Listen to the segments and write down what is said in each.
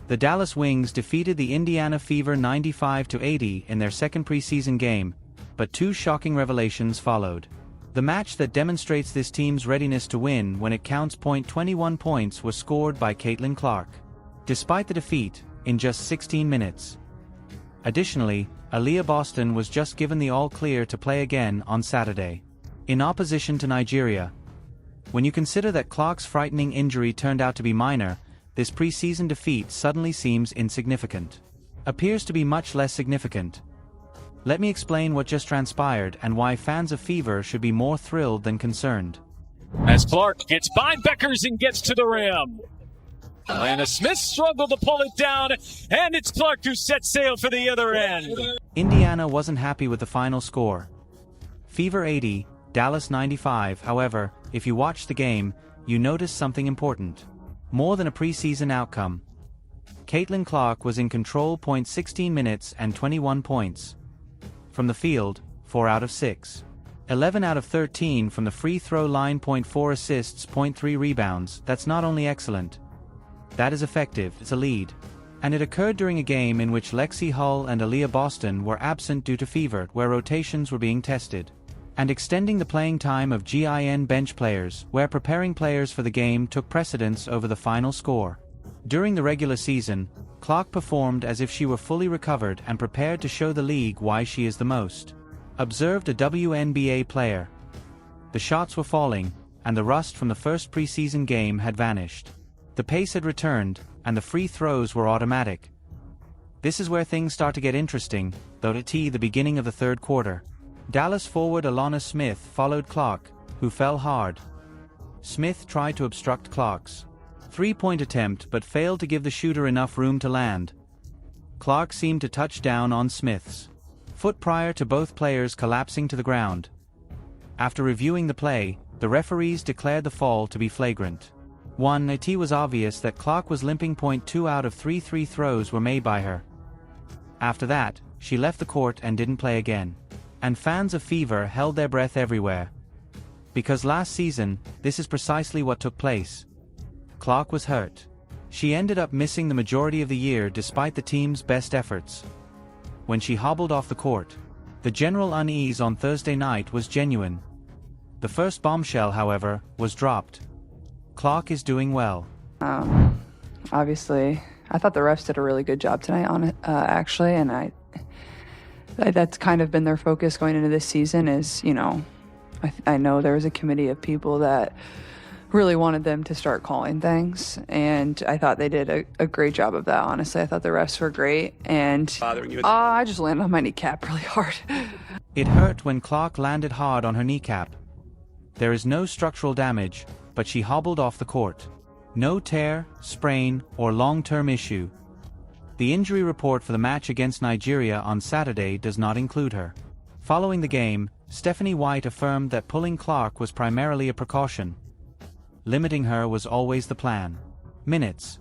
The Dallas Wings defeated the Indiana Fever 95-80 in their second preseason game, but two shocking revelations followed. The match that demonstrates this team's readiness to win when it counts. 21 points was scored by Caitlin Clark, despite the defeat, in just 16 minutes. Additionally, Aliyah Boston was just given the all-clear to play again on Saturday, in opposition to Nigeria. When you consider that Clark's frightening injury turned out to be minor, this preseason defeat suddenly seems insignificant. Appears to be much less significant. Let me explain what just transpired and why fans of Fever should be more thrilled than concerned. As Clark gets by Beckers and gets to the rim. Alana Smith struggled to pull it down, and it's Clark who sets sail for the other end. Indiana wasn't happy with the final score. Fever 80, Dallas 95. However, if you watch the game, you notice something important. More than a preseason outcome. Caitlin Clark was in control. 16 minutes and 21 points. From the field, 4 out of 6. 11 out of 13 from the free throw line. 4 assists, 3 rebounds. That's not only excellent. That is effective. It's a lead. And it occurred during a game in which Lexi Hull and Aliyah Boston were absent due to fever, where rotations were being tested. And extending the playing time of GIN bench players, where preparing players for the game took precedence over the final score. During the regular season, Clark performed as if she were fully recovered and prepared to show the league why she is the most observed a WNBA player. The shots were falling, and the rust from the first preseason game had vanished. The pace had returned, and the free throws were automatic. This is where things start to get interesting, though at the beginning of the third quarter. Dallas forward Alana Smith followed Clark, who fell hard. Smith tried to obstruct Clark's three-point attempt but failed to give the shooter enough room to land. Clark seemed to touch down on Smith's foot prior to both players collapsing to the ground. After reviewing the play, the referees declared the fall to be flagrant. It was obvious that Clark was limping. 2 out of 3 free throws were made by her. After that, she left the court and didn't play again. And fans of Fever held their breath everywhere. Because last season, this is precisely what took place. Clark was hurt. She ended up missing the majority of the year despite the team's best efforts. When she hobbled off the court, the general unease on Thursday night was genuine. The first bombshell, however, was dropped. Clark is doing well. Obviously, I thought the refs did a really good job tonight on it, actually, and that's kind of been their focus going into this season is, I know there was a committee of people that really wanted them to start calling things, and I thought they did a great job of that, honestly. I thought the refs were great, and I just landed on my kneecap really hard. It hurt when Clark landed hard on her kneecap. There is no structural damage, but she hobbled off the court. No tear, sprain, or long-term issue. The injury report for the match against Nigeria on Saturday does not include her. Following the game, Stephanie White affirmed that pulling Clark was primarily a precaution. Limiting her was always the plan. Minutes.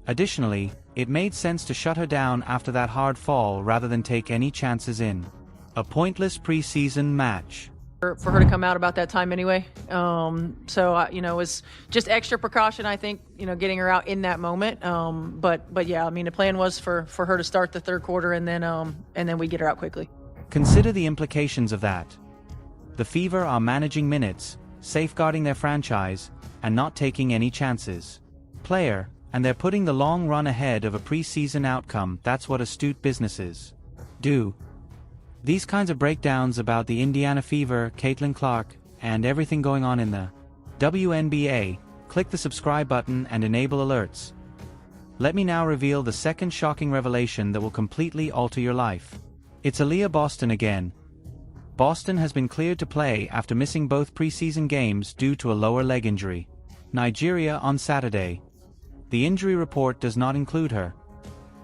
Additionally, it made sense to shut her down after that hard fall rather than take any chances in a pointless preseason match. For her to come out about that time anyway. It was just extra precaution, I think, getting her out in that moment. But yeah, the plan was for her to start the third quarter and then we get her out quickly. Consider the implications of that. The Fever are managing minutes, safeguarding their franchise, and not taking any chances. And they're putting the long run ahead of a preseason outcome. That's what astute businesses do. These kinds of breakdowns about the Indiana Fever, Caitlin Clark, and everything going on in the WNBA, click the subscribe button and enable alerts. Let me now reveal the second shocking revelation that will completely alter your life. It's Aliyah Boston again. Boston has been cleared to play after missing both preseason games due to a lower leg injury. Nigeria on Saturday. The injury report does not include her.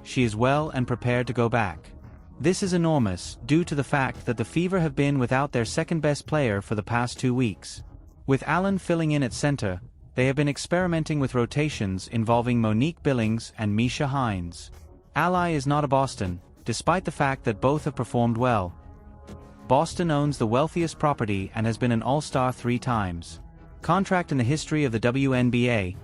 She is well and prepared to go back. This is enormous, due to the fact that the Fever have been without their second-best player for the past 2 weeks. With Allen filling in at center, they have been experimenting with rotations involving Monique Billings and Misha Hines. Aliyah is not a Boston, despite the fact that both have performed well. Boston owns the wealthiest property and has been an all-star 3 times. Contract in the history of the WNBA.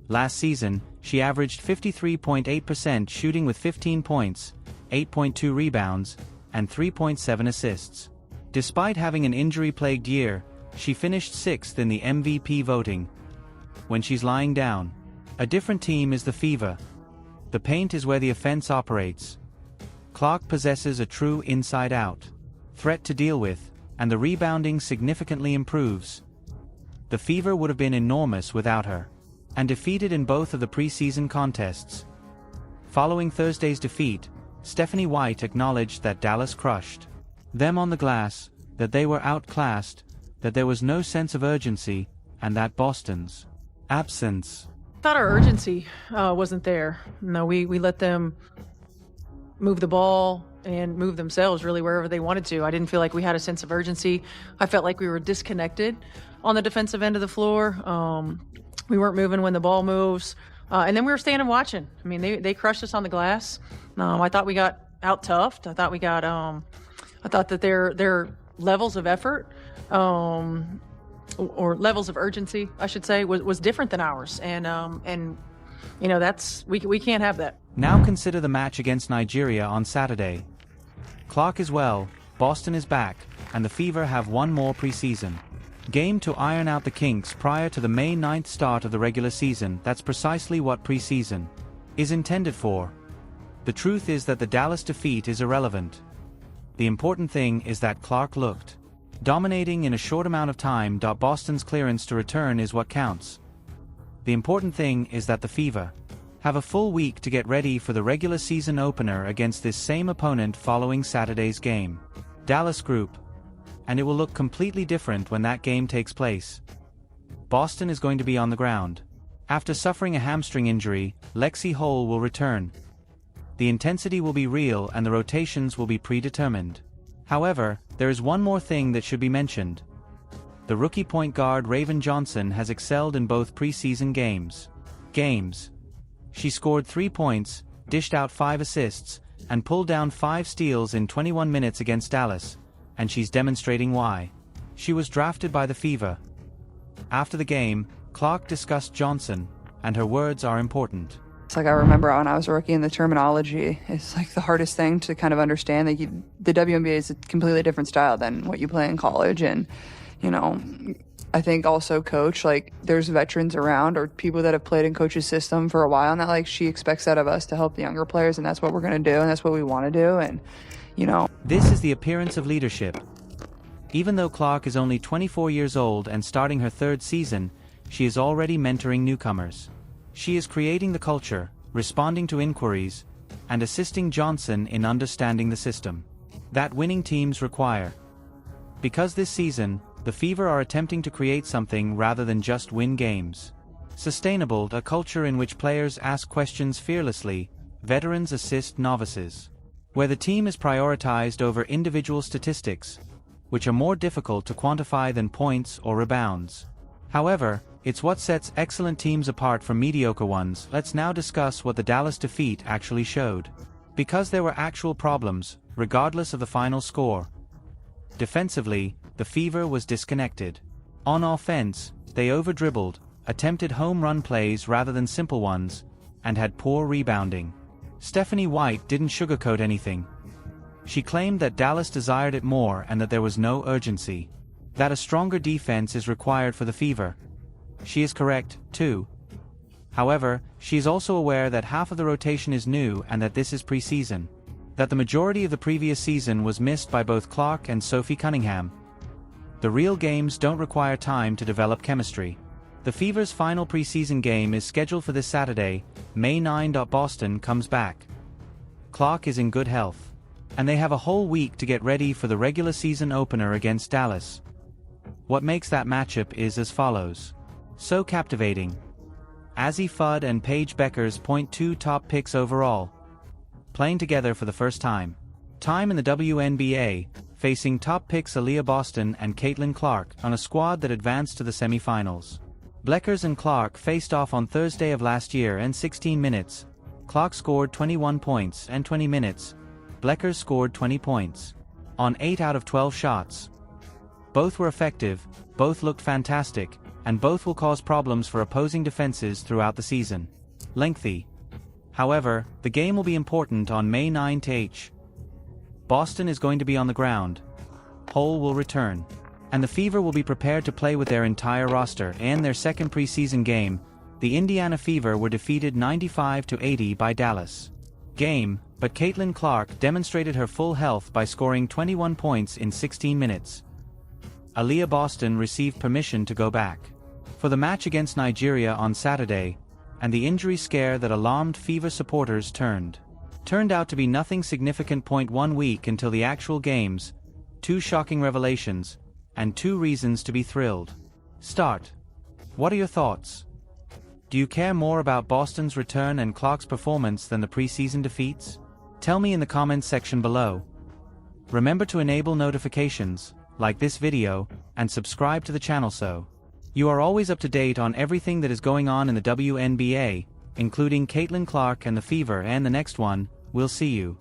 Last season, she averaged 53.8% shooting with 15 points, 8.2 rebounds, and 3.7 assists. Despite having an injury-plagued year, she finished 6th in the MVP voting. When she's lying down, a different team is the Fever. The paint is where the offense operates. Clark possesses a true inside-out threat to deal with, and the rebounding significantly improves. The Fever would have been enormous without her, and defeated in both of the preseason contests. Following Thursday's defeat, Stephanie White acknowledged that Dallas crushed them on the glass, that they were outclassed, that there was no sense of urgency, and that Boston's absence. I thought our urgency wasn't there. No, we let them move the ball and move themselves really wherever they wanted to. I didn't feel like we had a sense of urgency. I felt like we were disconnected on the defensive end of the floor. We weren't moving when the ball moves. And then we were standing watching. I mean, they crushed us on the glass. I thought we got out-toughed. I thought that their levels of effort, or levels of urgency, I should say, was different than ours. And you know, we can't have that. Now consider the match against Nigeria on Saturday. Clark is well, Boston is back, and the Fever have one more preseason game to iron out the kinks prior to the May 9th start of the regular season. That's precisely what preseason is intended for. The truth is that the Dallas defeat is irrelevant. The important thing is that Clark looked dominating in a short amount of time. Boston's clearance to return is what counts. The important thing is that the Fever have a full week to get ready for the regular season opener against this same opponent following Saturday's game. Dallas Group. And it will look completely different when that game takes place. Boston is going to be on the ground. After suffering a hamstring injury, Lexi Hole will return. The intensity will be real and the rotations will be predetermined. However, there is one more thing that should be mentioned. The rookie point guard Raven Johnson has excelled in both preseason games. She scored 3 points, dished out 5 assists, and pulled down 5 steals in 21 minutes against Dallas, and she's demonstrating why. She was drafted by the Fever. After the game, Clark discussed Johnson, and her words are important. It's like I remember when I was a rookie, and the terminology is like the hardest thing to kind of understand. Like the WNBA is a completely different style than what you play in college, and you know, I think also coach, like there's veterans around or people that have played in coach's system for a while, and that like she expects that of us to help the younger players, and that's what we're going to do, and that's what we want to do, and you know. This is the appearance of leadership. Even though Clark is only 24 years old and starting her 3rd season, she is already mentoring newcomers. She is creating the culture, responding to inquiries, and assisting Johnson in understanding the system that winning teams require. Because this season, the Fever are attempting to create something rather than just win games. Sustainable, a culture in which players ask questions fearlessly, veterans assist novices. Where the team is prioritized over individual statistics, which are more difficult to quantify than points or rebounds. However, it's what sets excellent teams apart from mediocre ones. Let's now discuss what the Dallas defeat actually showed. Because there were actual problems, regardless of the final score. Defensively, the Fever was disconnected. On offense, they over-dribbled, attempted home run plays rather than simple ones, and had poor rebounding. Stephanie White didn't sugarcoat anything. She claimed that Dallas desired it more and that there was no urgency. That a stronger defense is required for the Fever. She is correct, too. However, she is also aware that half of the rotation is new and that this is preseason. That the majority of the previous season was missed by both Clark and Sophie Cunningham. The real games don't require time to develop chemistry. The Fever's final preseason game is scheduled for this Saturday, May 9. Boston comes back. Clark is in good health. And they have a whole week to get ready for the regular season opener against Dallas. What makes that matchup is as follows. So captivating. Azzi Fudd and Paige Beckers point 2 top picks overall. Playing together for the first time. Time in the WNBA, facing top picks Aliyah Boston and Caitlin Clark on a squad that advanced to the semifinals. Bleckers and Clark faced off on Thursday of last year and 16 minutes. Clark scored 21 points and 20 minutes. Bleckers scored 20 points. On 8 out of 12 shots. Both were effective, both looked fantastic, and both will cause problems for opposing defenses throughout the season. Lengthy. However, the game will be important on May 9th. Boston is going to be on the ground. Hole will return. And the Fever will be prepared to play with their entire roster. And their second preseason game, the Indiana Fever were defeated 95-80 by Dallas. But Caitlin Clark demonstrated her full health by scoring 21 points in 16 minutes. Aliyah Boston received permission to go back for the match against Nigeria on Saturday, and the injury scare that alarmed Fever supporters turned out to be nothing significant. 1 week until the actual games, 2 shocking revelations, and 2 reasons to be thrilled. Start. What are your thoughts? Do you care more about Boston's return and Clark's performance than the preseason defeats? Tell me in the comments section below. Remember to enable notifications, like this video, and subscribe to the channel so you are always up to date on everything that is going on in the WNBA, including Caitlin Clark and the Fever. And the next one, we'll see you.